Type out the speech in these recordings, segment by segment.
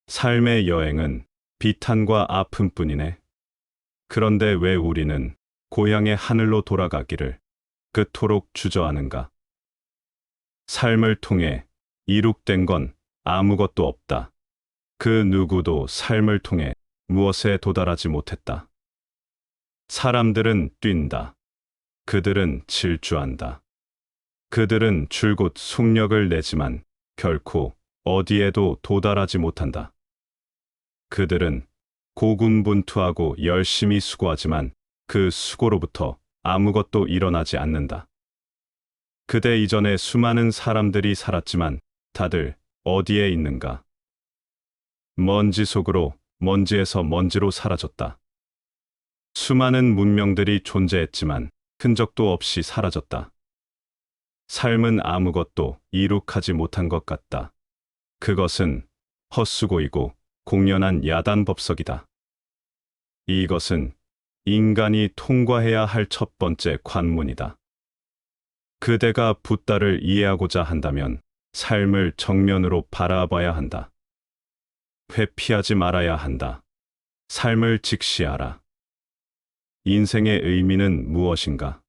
삶의 여행은 비탄과 아픔뿐이네. 그런데 왜 우리는 고향의 하늘로 돌아가기를 그토록 주저하는가? 삶을 통해 이룩된 건 아무것도 없다. 그 누구도 삶을 통해 무엇에 도달하지 못했다. 사람들은 뛴다. 그들은 질주한다. 그들은 줄곧 속력을 내지만 결코 어디에도 도달하지 못한다. 그들은 고군분투하고 열심히 수고하지만 그 수고로부터 아무것도 일어나지 않는다. 그대 이전에 수많은 사람들이 살았지만 다들 어디에 있는가? 먼지 속으로, 먼지에서 먼지로 사라졌다. 수많은 문명들이 존재했지만 흔적도 없이 사라졌다. 삶은 아무것도 이룩하지 못한 것 같다. 그것은 헛수고이고 공연한 야단법석이다. 이것은 인간이 통과해야 할 첫 번째 관문이다. 그대가 붓다를 이해하고자 한다면 삶을 정면으로 바라봐야 한다. 회피하지 말아야 한다. 삶을 직시하라. 인생의 의미는 무엇인가?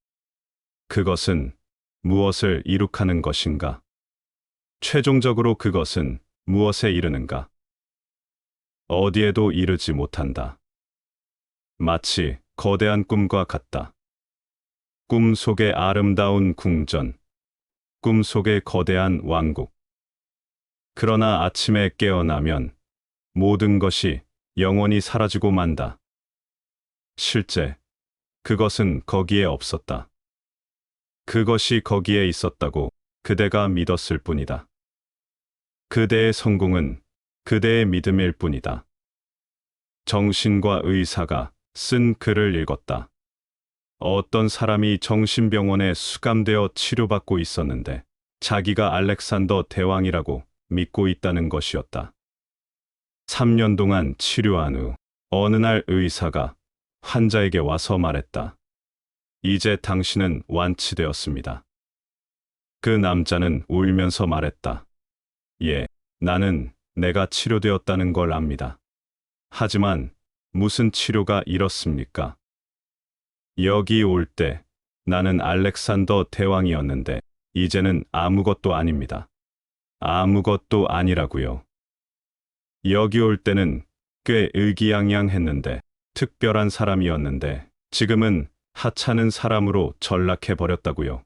그것은 무엇을 이룩하는 것인가? 최종적으로 그것은 무엇에 이르는가? 어디에도 이르지 못한다. 마치 거대한 꿈과 같다. 꿈 속의 아름다운 궁전, 꿈 속의 거대한 왕국. 그러나 아침에 깨어나면 모든 것이 영원히 사라지고 만다. 실제 그것은 거기에 없었다. 그것이 거기에 있었다고 그대가 믿었을 뿐이다. 그대의 성공은 그대의 믿음일 뿐이다. 정신과 의사가 쓴 글을 읽었다. 어떤 사람이 정신병원에 수감되어 치료받고 있었는데 자기가 알렉산더 대왕이라고 믿고 있다는 것이었다. 3년 동안 치료한 후 어느 날 의사가 환자에게 와서 말했다. 이제 당신은 완치되었습니다. 그 남자는 울면서 말했다. 예, 나는 내가 치료되었다는 걸 압니다. 하지만 무슨 치료가 이렇습니까? 여기 올 때 나는 알렉산더 대왕이었는데 이제는 아무것도 아닙니다. 아무것도 아니라고요. 여기 올 때는 꽤 의기양양했는데 특별한 사람이었는데 지금은 하찮은 사람으로 전락해 버렸다고요.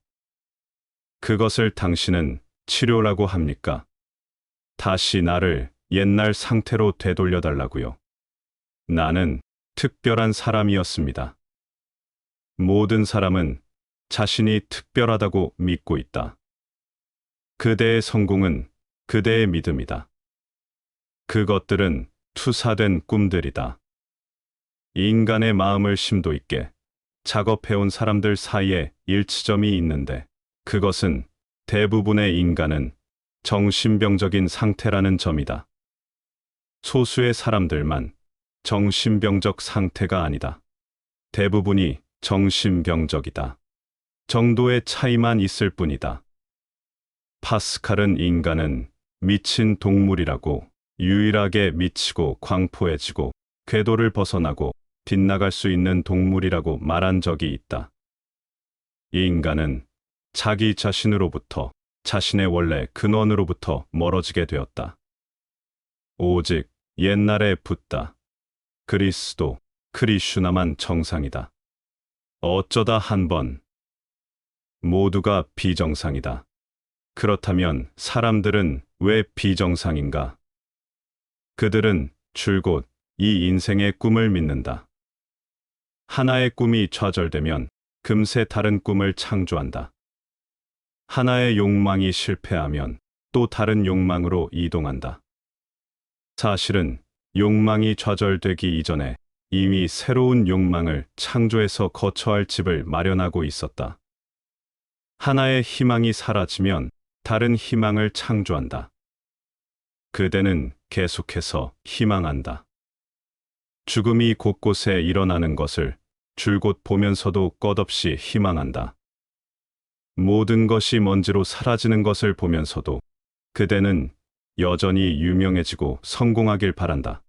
그것을 당신은 치료라고 합니까? 다시 나를 옛날 상태로 되돌려달라고요. 나는 특별한 사람이었습니다. 모든 사람은 자신이 특별하다고 믿고 있다. 그대의 성공은 그대의 믿음이다. 그것들은 투사된 꿈들이다. 인간의 마음을 심도 있게 작업해온 사람들 사이에 일치점이 있는데 그것은 대부분의 인간은 정신병적인 상태라는 점이다. 소수의 사람들만 정신병적 상태가 아니다. 대부분이 정신병적이다. 정도의 차이만 있을 뿐이다. 파스칼은 인간은 미친 동물이라고 유일하게 미치고 광포해지고 궤도를 벗어나고 빗나갈 수 있는 동물이라고 말한 적이 있다. 인간은 자기 자신으로부터 자신의 원래 근원으로부터 멀어지게 되었다. 오직 옛날에 붓다, 그리스도, 크리슈나만 정상이다. 어쩌다 한 번 모두가 비정상이다. 그렇다면 사람들은 왜 비정상인가? 그들은 줄곧 이 인생의 꿈을 믿는다. 하나의 꿈이 좌절되면 금세 다른 꿈을 창조한다. 하나의 욕망이 실패하면 또 다른 욕망으로 이동한다. 사실은 욕망이 좌절되기 이전에 이미 새로운 욕망을 창조해서 거처할 집을 마련하고 있었다. 하나의 희망이 사라지면 다른 희망을 창조한다. 그대는 계속해서 희망한다. 죽음이 곳곳에 일어나는 것을 줄곧 보면서도 끝없이 희망한다. 모든 것이 먼지로 사라지는 것을 보면서도 그대는 여전히 유명해지고 성공하길 바란다.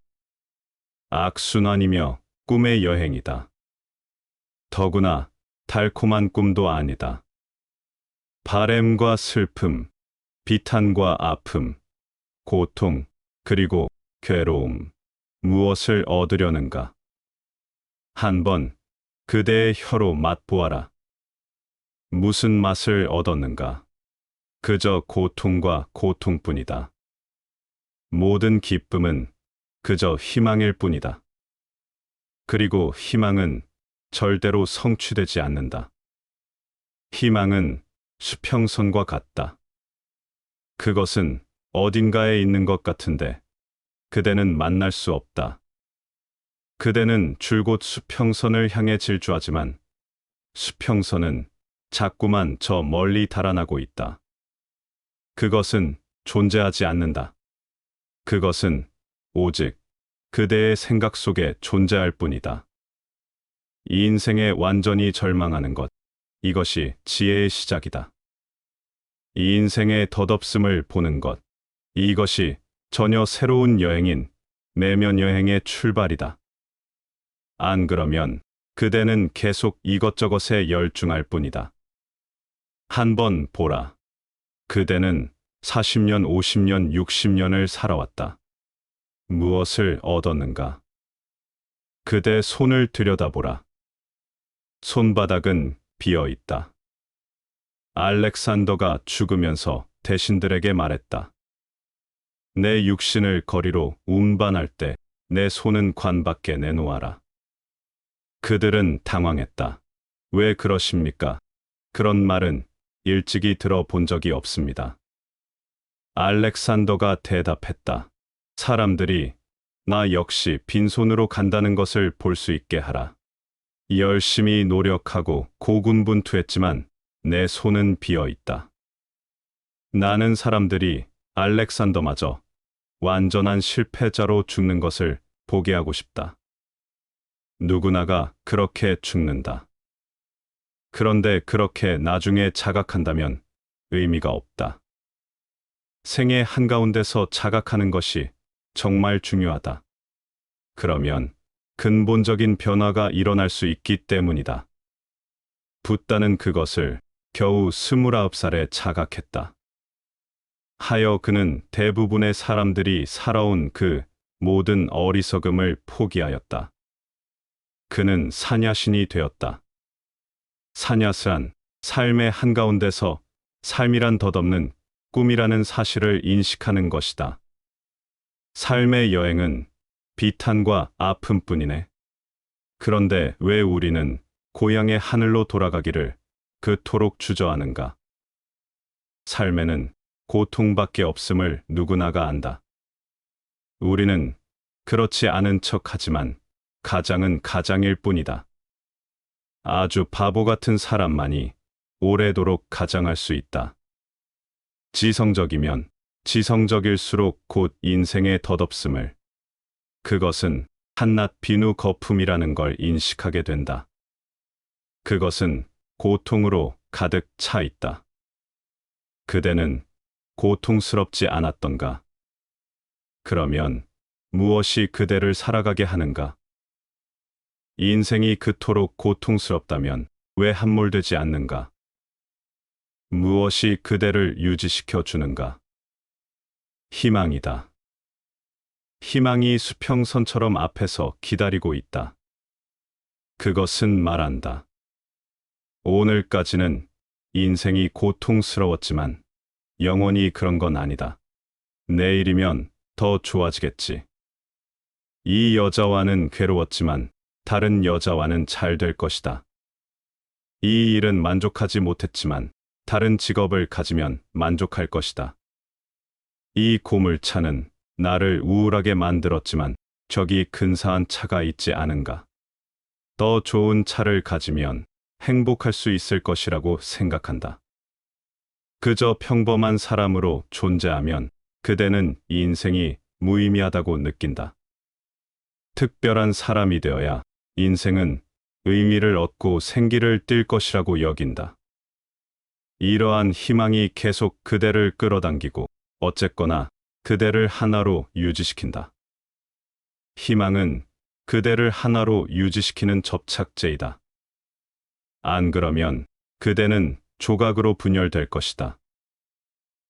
악순환이며 꿈의 여행이다. 더구나 달콤한 꿈도 아니다. 바램과 슬픔, 비탄과 아픔, 고통, 그리고 괴로움. 무엇을 얻으려는가? 한번 그대의 혀로 맛보아라. 무슨 맛을 얻었는가? 그저 고통과 고통뿐이다. 모든 기쁨은 그저 희망일 뿐이다. 그리고 희망은 절대로 성취되지 않는다. 희망은 수평선과 같다. 그것은 어딘가에 있는 것 같은데 그대는 만날 수 없다. 그대는 줄곧 수평선을 향해 질주하지만 수평선은 자꾸만 저 멀리 달아나고 있다. 그것은 존재하지 않는다. 그것은 오직 그대의 생각 속에 존재할 뿐이다. 이 인생에 완전히 절망하는 것, 이것이 지혜의 시작이다. 이 인생의 덧없음을 보는 것, 이것이 전혀 새로운 여행인 내면 여행의 출발이다. 안 그러면 그대는 계속 이것저것에 열중할 뿐이다. 한번 보라. 그대는 40년, 50년, 60년을 살아왔다. 무엇을 얻었는가? 그대 손을 들여다보라. 손바닥은 비어 있다. 알렉산더가 죽으면서 대신들에게 말했다. 내 육신을 거리로 운반할 때 내 손은 관 밖에 내놓아라. 그들은 당황했다. 왜 그러십니까? 그런 말은 일찍이 들어본 적이 없습니다. 알렉산더가 대답했다. 사람들이 나 역시 빈손으로 간다는 것을 볼 수 있게 하라. 열심히 노력하고 고군분투했지만 내 손은 비어 있다. 나는 사람들이 알렉산더마저 완전한 실패자로 죽는 것을 보게 하고 싶다. 누구나가 그렇게 죽는다. 그런데 그렇게 나중에 자각한다면 의미가 없다. 생의 한가운데서 자각하는 것이 정말 중요하다. 그러면 근본적인 변화가 일어날 수 있기 때문이다. 붓다는 그것을 겨우 29살에 자각했다. 하여 그는 대부분의 사람들이 살아온 그 모든 어리석음을 포기하였다. 그는 사냐신이 되었다. 사냐스란 삶의 한가운데서 삶이란 덧없는 꿈이라는 사실을 인식하는 것이다. 삶의 여행은 비탄과 아픔뿐이네. 그런데 왜 우리는 고향의 하늘로 돌아가기를 그토록 주저하는가? 삶에는 고통밖에 없음을 누구나가 안다. 우리는 그렇지 않은 척하지만 가장은 가장일 뿐이다. 아주 바보 같은 사람만이 오래도록 가장할 수 있다. 지성적이면 지성적일수록 곧 인생의 덧없음을, 그것은 한낱 비누 거품이라는 걸 인식하게 된다. 그것은 고통으로 가득 차 있다. 그대는 고통스럽지 않았던가? 그러면 무엇이 그대를 살아가게 하는가? 인생이 그토록 고통스럽다면 왜 함몰되지 않는가? 무엇이 그대를 유지시켜 주는가? 희망이다. 희망이 수평선처럼 앞에서 기다리고 있다. 그것은 말한다. 오늘까지는 인생이 고통스러웠지만 영원히 그런 건 아니다. 내일이면 더 좋아지겠지. 이 여자와는 괴로웠지만 다른 여자와는 잘 될 것이다. 이 일은 만족하지 못했지만 다른 직업을 가지면 만족할 것이다. 이 고물차는 나를 우울하게 만들었지만 저기 근사한 차가 있지 않은가? 더 좋은 차를 가지면 행복할 수 있을 것이라고 생각한다. 그저 평범한 사람으로 존재하면 그대는 이 인생이 무의미하다고 느낀다. 특별한 사람이 되어야 인생은 의미를 얻고 생기를 띨 것이라고 여긴다. 이러한 희망이 계속 그대를 끌어당기고 어쨌거나 그대를 하나로 유지시킨다. 희망은 그대를 하나로 유지시키는 접착제이다. 안 그러면 그대는 조각으로 분열될 것이다.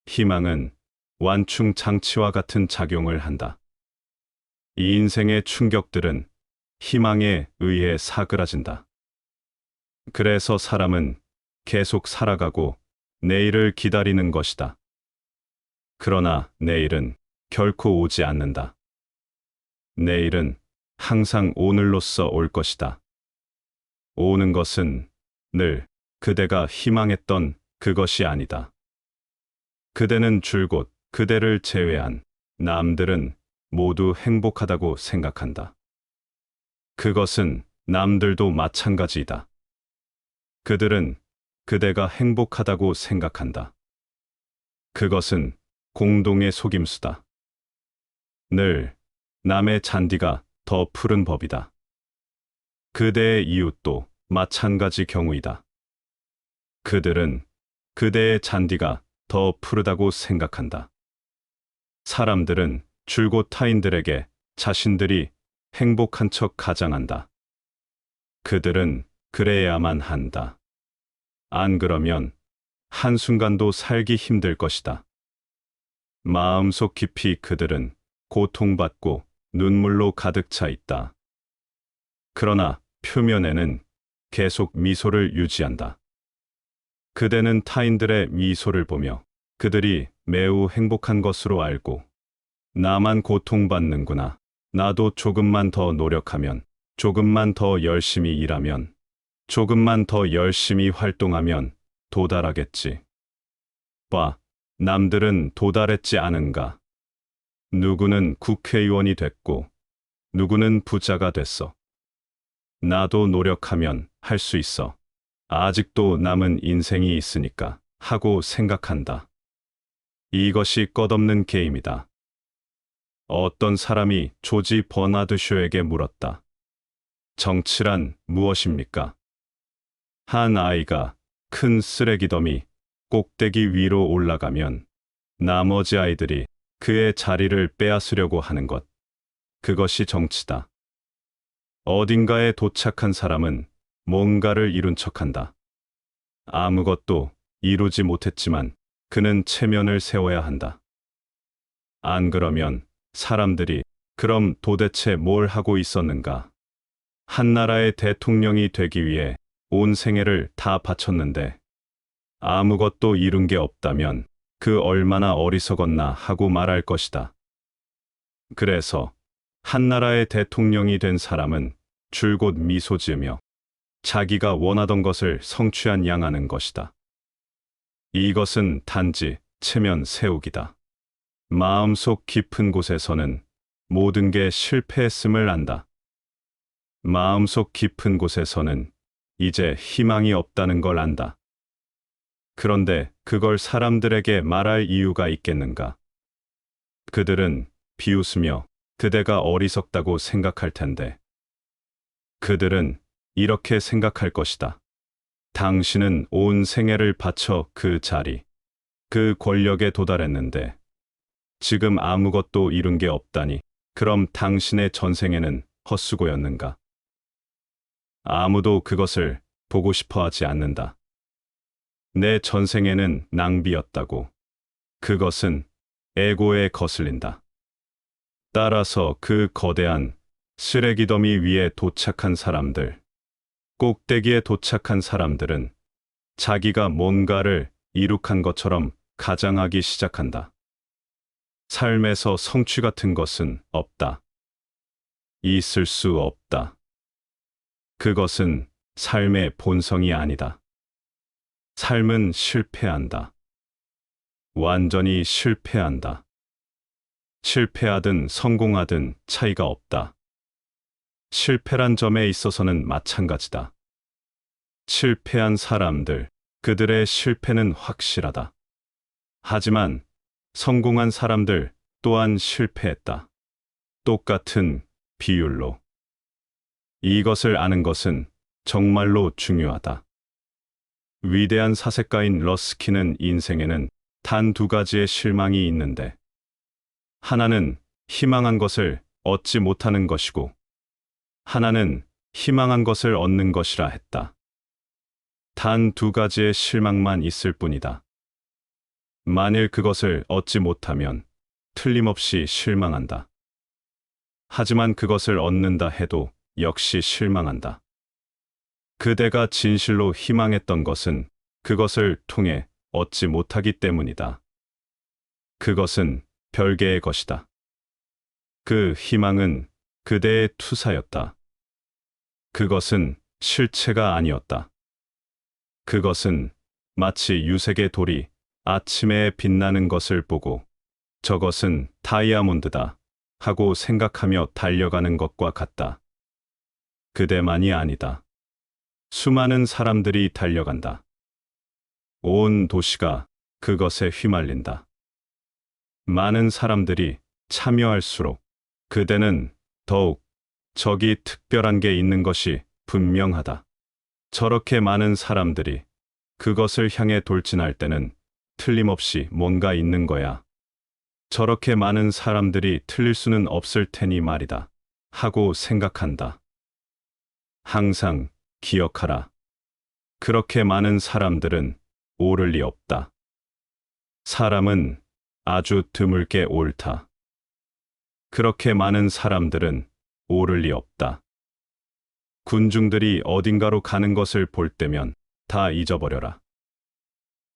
희망은 완충 장치와 같은 작용을 한다. 이 인생의 충격들은 희망에 의해 사그라진다. 그래서 사람은 계속 살아가고 내일을 기다리는 것이다. 그러나 내일은 결코 오지 않는다. 내일은 항상 오늘로써 올 것이다. 오는 것은 늘 그대가 희망했던 그것이 아니다. 그대는 줄곧 그대를 제외한 남들은 모두 행복하다고 생각한다. 그것은 남들도 마찬가지이다. 그들은 그대가 행복하다고 생각한다. 그것은 공동의 속임수다. 늘 남의 잔디가 더 푸른 법이다. 그대의 이웃도 마찬가지 경우이다. 그들은 그대의 잔디가 더 푸르다고 생각한다. 사람들은 줄곧 타인들에게 자신들이 행복한 척 가장한다. 그들은 그래야만 한다. 안 그러면 한순간도 살기 힘들 것이다. 마음속 깊이 그들은 고통받고 눈물로 가득 차 있다. 그러나 표면에는 계속 미소를 유지한다. 그대는 타인들의 미소를 보며 그들이 매우 행복한 것으로 알고 나만 고통받는구나. 나도 조금만 더 노력하면, 조금만 더 열심히 일하면, 조금만 더 열심히 활동하면 도달하겠지. 봐, 남들은 도달했지 않은가? 누구는 국회의원이 됐고, 누구는 부자가 됐어. 나도 노력하면 할 수 있어. 아직도 남은 인생이 있으니까 하고 생각한다. 이것이 끝없는 게임이다. 어떤 사람이 조지 버나드 쇼에게 물었다. 정치란 무엇입니까? 한 아이가 큰 쓰레기 더미 꼭대기 위로 올라가면 나머지 아이들이 그의 자리를 빼앗으려고 하는 것. 그것이 정치다. 어딘가에 도착한 사람은 뭔가를 이룬 척한다. 아무것도 이루지 못했지만 그는 체면을 세워야 한다. 안 그러면 사람들이 그럼 도대체 뭘 하고 있었는가? 한 나라의 대통령이 되기 위해 온 생애를 다 바쳤는데 아무것도 이룬 게 없다면 그 얼마나 어리석었나 하고 말할 것이다. 그래서 한 나라의 대통령이 된 사람은 줄곧 미소 지으며 자기가 원하던 것을 성취한 양 하는 것이다. 이것은 단지 체면 세우기다. 마음속 깊은 곳에서는 모든 게 실패했음을 안다. 마음속 깊은 곳에서는 이제 희망이 없다는 걸 안다. 그런데 그걸 사람들에게 말할 이유가 있겠는가? 그들은 비웃으며 그대가 어리석다고 생각할 텐데. 그들은 이렇게 생각할 것이다. 당신은 온 생애를 바쳐 그 자리, 그 권력에 도달했는데 지금 아무것도 이룬 게 없다니. 그럼 당신의 전생에는 헛수고였는가? 아무도 그것을 보고 싶어 하지 않는다. 내 전생에는 낭비였다고. 그것은 에고에 거슬린다. 따라서 그 거대한 쓰레기 더미 위에 도착한 사람들, 꼭대기에 도착한 사람들은 자기가 뭔가를 이룩한 것처럼 가장하기 시작한다. 삶에서 성취 같은 것은 없다. 있을 수 없다. 그것은 삶의 본성이 아니다. 삶은 실패한다. 완전히 실패한다. 실패하든 성공하든 차이가 없다. 실패란 점에 있어서는 마찬가지다. 실패한 사람들, 그들의 실패는 확실하다. 하지만 성공한 사람들 또한 실패했다. 똑같은 비율로. 이것을 아는 것은 정말로 중요하다. 위대한 사색가인 러스킨은 인생에는 단 두 가지의 실망이 있는데 하나는 희망한 것을 얻지 못하는 것이고, 하나는 희망한 것을 얻는 것이라 했다. 단 두 가지의 실망만 있을 뿐이다. 만일 그것을 얻지 못하면 틀림없이 실망한다. 하지만 그것을 얻는다 해도 역시 실망한다. 그대가 진실로 희망했던 것은 그것을 통해 얻지 못하기 때문이다. 그것은 별개의 것이다. 그 희망은 그대의 투사였다. 그것은 실체가 아니었다. 그것은 마치 유색의 돌이 아침에 빛나는 것을 보고 저것은 다이아몬드다 하고 생각하며 달려가는 것과 같다. 그대만이 아니다. 수많은 사람들이 달려간다. 온 도시가 그것에 휘말린다. 많은 사람들이 참여할수록 그대는 더욱 저기 특별한 게 있는 것이 분명하다. 저렇게 많은 사람들이 그것을 향해 돌진할 때는 틀림없이 뭔가 있는 거야. 저렇게 많은 사람들이 틀릴 수는 없을 테니 말이다. 하고 생각한다. 항상 기억하라. 그렇게 많은 사람들은 오를 리 없다. 사람은 아주 드물게 옳다. 그렇게 많은 사람들은 오를 리 없다. 군중들이 어딘가로 가는 것을 볼 때면 다 잊어버려라.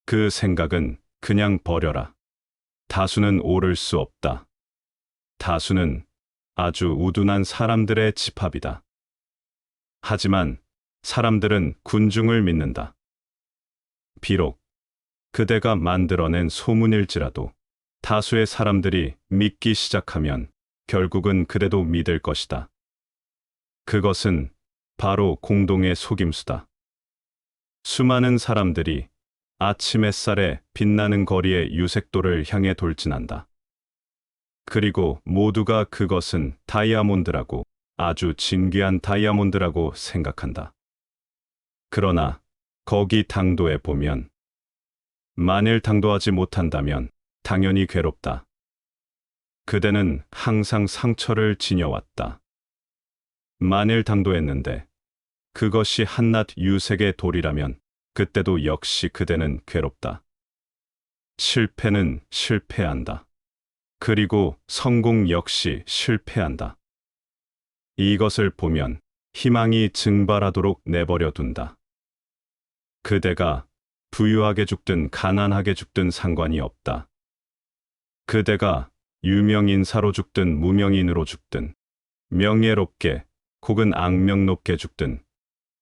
그 생각은 그냥 버려라. 다수는 오를 수 없다. 다수는 아주 우둔한 사람들의 집합이다. 하지만 사람들은 군중을 믿는다. 비록 그대가 만들어낸 소문일지라도 다수의 사람들이 믿기 시작하면 결국은 그대도 믿을 것이다. 그것은 바로 공동의 속임수다. 수많은 사람들이 아침 햇살에 빛나는 거리의 유색돌을 향해 돌진한다. 그리고 모두가 그것은 다이아몬드라고, 아주 진귀한 다이아몬드라고 생각한다. 그러나 거기 당도해 보면 만일 당도하지 못한다면 당연히 괴롭다. 그대는 항상 상처를 지녀왔다. 만일 당도했는데 그것이 한낱 유색의 돌이라면 그때도 역시 그대는 괴롭다. 실패는 실패한다. 그리고 성공 역시 실패한다. 이것을 보면 희망이 증발하도록 내버려 둔다. 그대가 부유하게 죽든 가난하게 죽든 상관이 없다. 그대가 유명인사로 죽든 무명인으로 죽든 명예롭게 혹은 악명 높게 죽든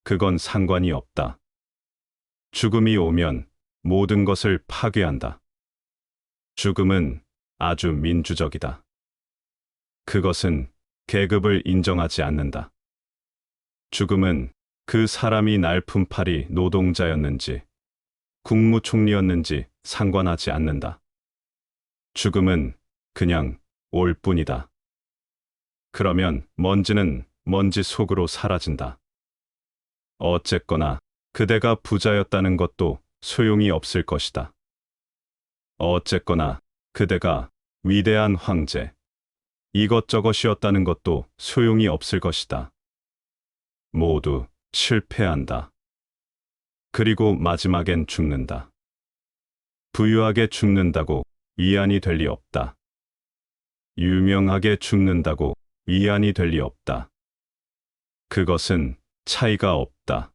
그건 상관이 없다. 죽음이 오면 모든 것을 파괴한다. 죽음은 아주 민주적이다. 그것은 계급을 인정하지 않는다. 죽음은 그 사람이 날품 팔이 노동자였는지 국무총리였는지 상관하지 않는다. 죽음은 그냥 올 뿐이다. 그러면 먼지는 먼지 속으로 사라진다. 어쨌거나 그대가 부자였다는 것도 소용이 없을 것이다. 어쨌거나 그대가 위대한 황제, 이것저것이었다는 것도 소용이 없을 것이다. 모두 실패한다. 그리고 마지막엔 죽는다. 부유하게 죽는다고 위안이 될 리 없다. 유명하게 죽는다고 위안이 될 리 없다. 그것은 차이가 없다.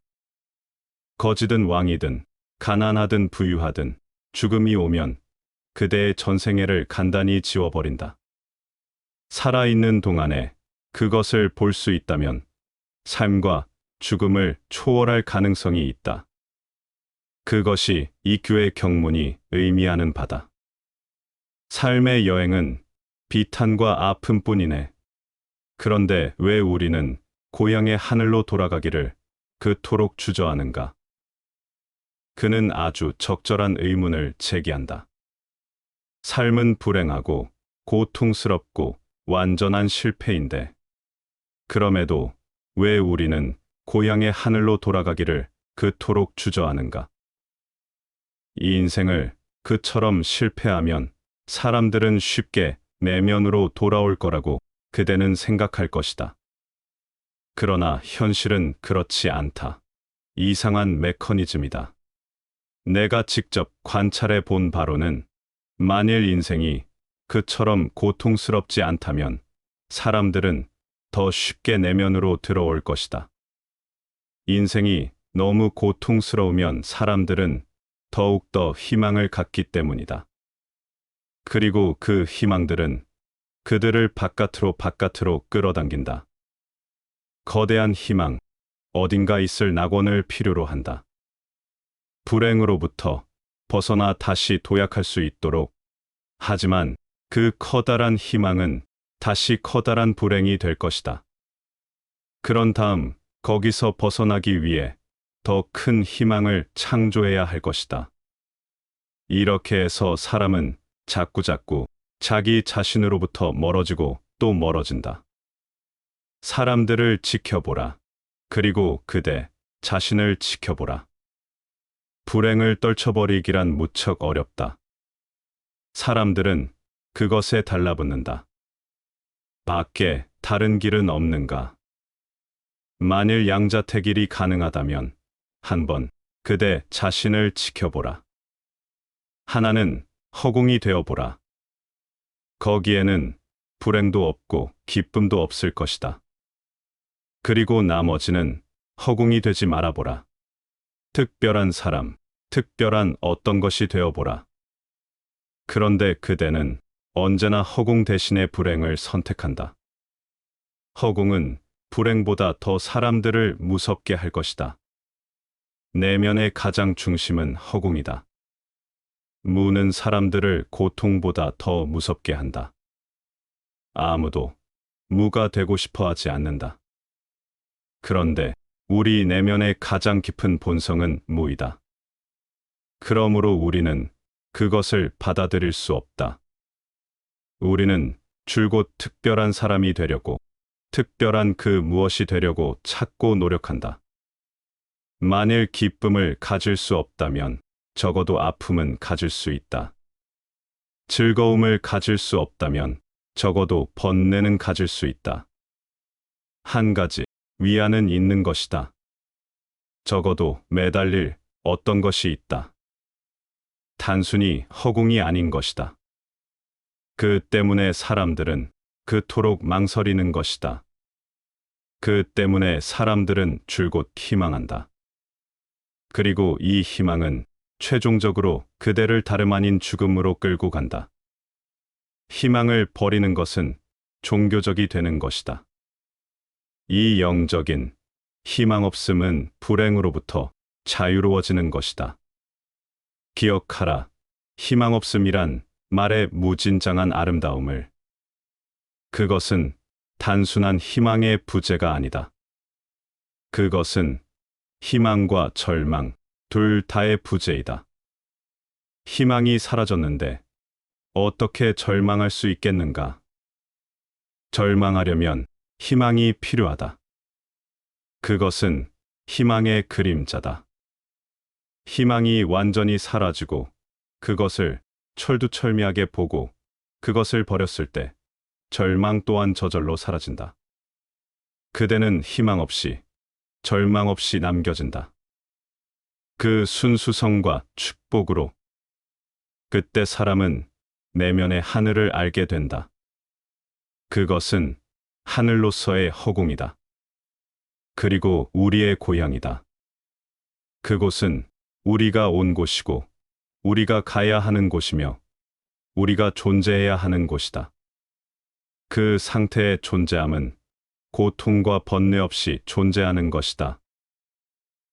거지든 왕이든 가난하든 부유하든 죽음이 오면 그대의 전생애를 간단히 지워버린다. 살아있는 동안에 그것을 볼 수 있다면 삶과 죽음을 초월할 가능성이 있다. 그것이 이교의 경문이 의미하는 바다. 삶의 여행은 비탄과 아픔뿐이네. 그런데 왜 우리는 고향의 하늘로 돌아가기를 그토록 주저하는가? 그는 아주 적절한 의문을 제기한다. 삶은 불행하고 고통스럽고 완전한 실패인데, 그럼에도 왜 우리는 고향의 하늘로 돌아가기를 그토록 주저하는가? 이 인생을 그처럼 실패하면 사람들은 쉽게 내면으로 돌아올 거라고 그대는 생각할 것이다. 그러나 현실은 그렇지 않다. 이상한 메커니즘이다. 내가 직접 관찰해 본 바로는 만일 인생이 그처럼 고통스럽지 않다면 사람들은 더 쉽게 내면으로 들어올 것이다. 인생이 너무 고통스러우면 사람들은 더욱더 희망을 갖기 때문이다. 그리고 그 희망들은 그들을 바깥으로 끌어당긴다. 거대한 희망, 어딘가 있을 낙원을 필요로 한다. 불행으로부터 벗어나 다시 도약할 수 있도록. 하지만 그 커다란 희망은 다시 커다란 불행이 될 것이다. 그런 다음 거기서 벗어나기 위해 더 큰 희망을 창조해야 할 것이다. 이렇게 해서 사람은 자꾸자꾸 자기 자신으로부터 멀어지고 또 멀어진다. 사람들을 지켜보라. 그리고 그대 자신을 지켜보라. 불행을 떨쳐버리기란 무척 어렵다. 사람들은 그것에 달라붙는다. 밖에 다른 길은 없는가? 만일 양자택일이 가능하다면 한번 그대 자신을 지켜보라. 하나는 허공이 되어보라. 거기에는 불행도 없고 기쁨도 없을 것이다. 그리고 나머지는 허공이 되지 말아보라. 특별한 사람, 특별한 어떤 것이 되어보라. 그런데 그대는 언제나 허공 대신에 불행을 선택한다. 허공은 불행보다 더 사람들을 무섭게 할 것이다. 내면의 가장 중심은 허공이다. 무는 사람들을 고통보다 더 무섭게 한다. 아무도 무가 되고 싶어 하지 않는다. 그런데 우리 내면의 가장 깊은 본성은 무이다. 그러므로 우리는 그것을 받아들일 수 없다. 우리는 줄곧 특별한 사람이 되려고, 특별한 그 무엇이 되려고 찾고 노력한다. 만일 기쁨을 가질 수 없다면 적어도 아픔은 가질 수 있다. 즐거움을 가질 수 없다면 적어도 번뇌는 가질 수 있다. 한 가지 위안은 있는 것이다. 적어도 매달릴 어떤 것이 있다. 단순히 허공이 아닌 것이다. 그 때문에 사람들은 그토록 망설이는 것이다. 그 때문에 사람들은 줄곧 희망한다. 그리고 이 희망은 최종적으로 그대를 다름 아닌 죽음으로 끌고 간다. 희망을 버리는 것은 종교적이 되는 것이다. 이 영적인 희망 없음은 불행으로부터 자유로워지는 것이다. 기억하라. 희망 없음이란 말의 무진장한 아름다움을. 그것은 단순한 희망의 부재가 아니다. 그것은 희망과 절망 둘 다의 부재이다. 희망이 사라졌는데 어떻게 절망할 수 있겠는가? 절망하려면 희망이 필요하다. 그것은 희망의 그림자다. 희망이 완전히 사라지고 그것을 철두철미하게 보고 그것을 버렸을 때 절망 또한 저절로 사라진다. 그대는 희망 없이, 절망 없이 남겨진다. 그 순수성과 축복으로. 그때 사람은 내면의 하늘을 알게 된다. 그것은 하늘로서의 허공이다. 그리고 우리의 고향이다. 그곳은 우리가 온 곳이고, 우리가 가야 하는 곳이며, 우리가 존재해야 하는 곳이다. 그 상태의 존재함은 고통과 번뇌 없이 존재하는 것이다.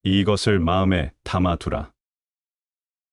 이것을 마음에 담아두라.